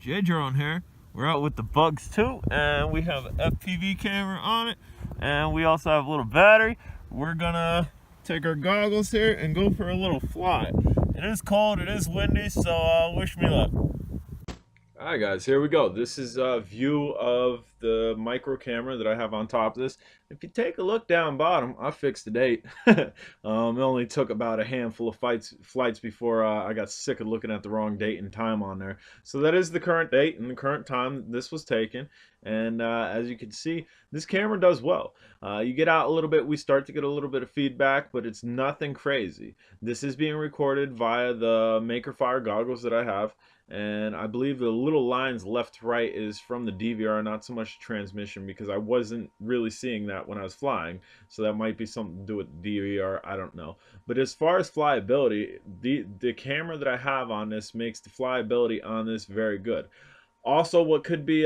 J-Drone here. We're out with the Bugs 2, and we have an FPV camera on it, and we also have a little battery. We're gonna take our goggles here and go for a little fly. It is cold, it is windy, so wish me luck. Alright guys, here we go. This is a view of the micro camera that I have on top of this. If you take a look down bottom, I fixed the date. It only took about a handful of flights before I got sick of looking at the wrong date and time on there. So that is the current date and the current time this was taken. And as you can see, this camera does well. You get out a little bit, we start to get a little bit of feedback, but it's nothing crazy. This is being recorded via the Makerfire goggles that I have. And I believe the little lines left to right is from the DVR, not so much transmission, because I wasn't really seeing that when I was flying. So that might be something to do with the DVR, I don't know. But as far as flyability, the camera that I have on this makes the flyability on this very good. Also, what could be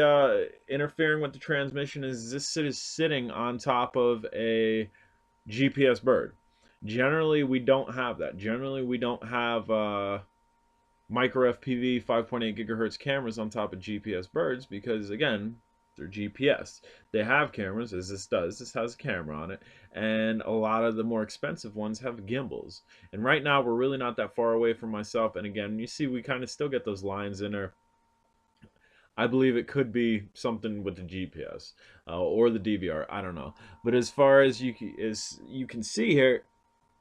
interfering with the transmission is this is sitting on top of a GPS bird. Generally, we don't have that. Generally, we don't have micro FPV 5.8 gigahertz cameras on top of GPS birds because, again, they're GPS. They have cameras, as this does. This has a camera on it, and a lot of the more expensive ones have gimbals. And right now, we're really not that far away from myself. And again, you see, we kind of still get those lines in there. I believe it could be something with the GPS or the DVR. I don't know. But as far as you can see here,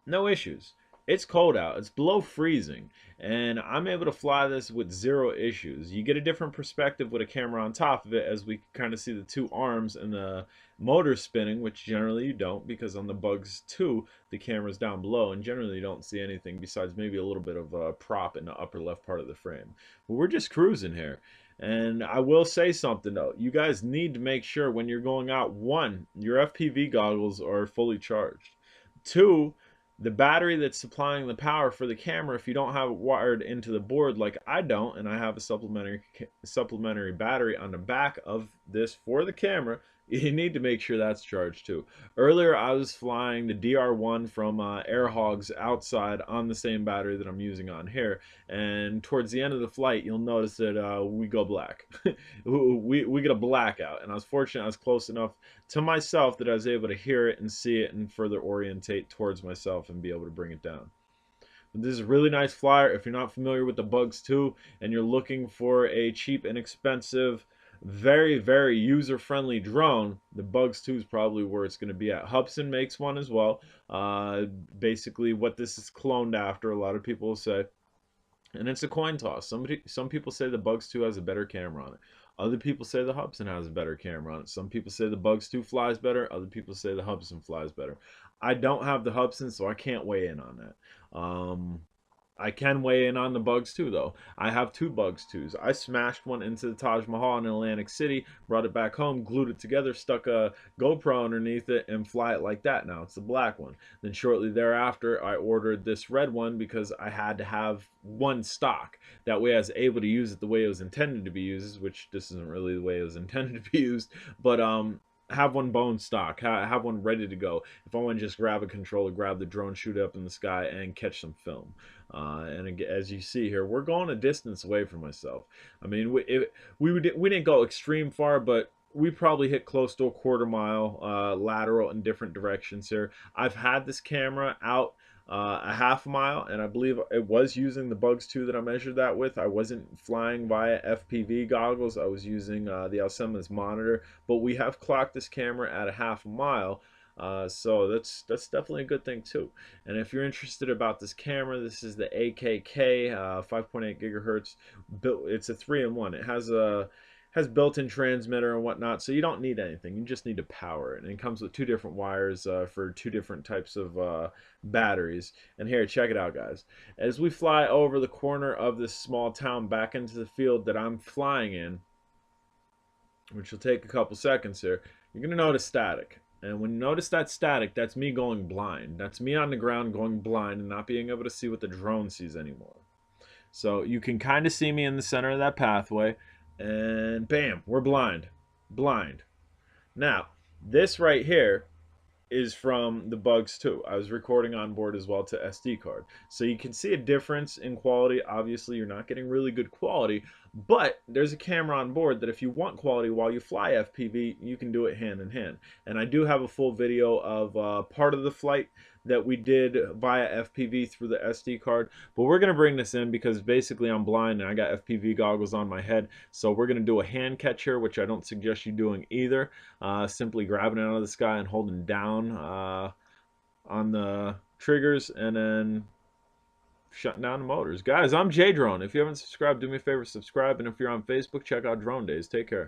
no issues. It's cold out. It's below freezing. And I'm able to fly this with zero issues. You get a different perspective with a camera on top of it as we kind of see the two arms and the motor spinning, which generally you don't because on the Bugs 2, the camera's down below and generally you don't see anything besides maybe a little bit of a prop in the upper left part of the frame. But we're just cruising here. And I will say something though. You guys need to make sure when you're going out, one, your FPV goggles are fully charged. Two, the battery that's supplying the power for the camera, if you don't have it wired into the board like I don't, and I have a supplementary battery on the back of this for the camera, you need to make sure that's charged too. Earlier I was flying the DR1 from Air Hogs outside on the same battery that I'm using on here, and towards the end of the flight you'll notice that we go black. we get a blackout, and I was fortunate I was close enough to myself that I was able to hear it and see it and further orientate towards myself and be able to bring it down. But this is a really nice flyer. If you're not familiar with the Bugs 2 and you're looking for a cheap, inexpensive, very, very user-friendly drone, the Bugs 2 is probably where it's going to be at. Hubsan makes one as well. Basically what this is cloned after, a lot of people will say. And it's a coin toss. Some people say the Bugs 2 has a better camera on it. Other people say the Hubsan has a better camera on it. Some people say the Bugs 2 flies better. Other people say the Hubsan flies better. I don't have the Hubsan, so I can't weigh in on that. I can weigh in on the Bugs 2 though. I have two Bugs 2s. I smashed one into the Taj Mahal in Atlantic City, brought it back home, glued it together, stuck a GoPro underneath it, and fly it like that now. It's the black one. Then shortly thereafter, I ordered this red one because I had to have one stock. That way I was able to use it the way it was intended to be used, which this isn't really the way it was intended to be used, but have one bone stock, have one ready to go. If I want to just grab a controller, grab the drone, shoot it up in the sky, and catch some film. And as you see here, we're going a distance away from myself. I mean, we didn't go extreme far, but we probably hit close to a quarter-mile lateral in different directions here. I've had this camera out a half mile, and I believe it was using the Bugs 2 that I measured that with. I wasn't flying via FPV goggles. I was using the Alcema's monitor, but we have clocked this camera at a half a mile. So that's definitely a good thing too. And if you're interested about this camera, this is the AKK 5.8 gigahertz. It's a 3-in-1. It has built-in transmitter and whatnot, so you don't need anything. You just need to power it. And it comes with two different wires for two different types of batteries. And here, check it out, guys. As we fly over the corner of this small town back into the field that I'm flying in, which will take a couple seconds here, you're going to notice static. And when you notice that static, that's me going blind. That's me on the ground going blind and not being able to see what the drone sees anymore. So you can kind of see me in the center of that pathway. And bam, we're blind. Now, this right here is from the Bugs 2. I was recording on board as well to SD card. So you can see a difference in quality. Obviously, you're not getting really good quality, But there's a camera on board that if you want quality while you fly FPV, you can do it hand in hand. And I do have a full video of part of the flight that we did via FPV through the SD card. But we're going to bring this in because basically I'm blind and I got FPV goggles on my head. So we're going to do a hand catch here, which I don't suggest you doing either. Simply grabbing it out of the sky and holding down on the triggers and then shutting down the motors. Guys, I'm J Drone. If you haven't subscribed, do me a favor, subscribe. And if you're on Facebook, check out Drone Days. Take care.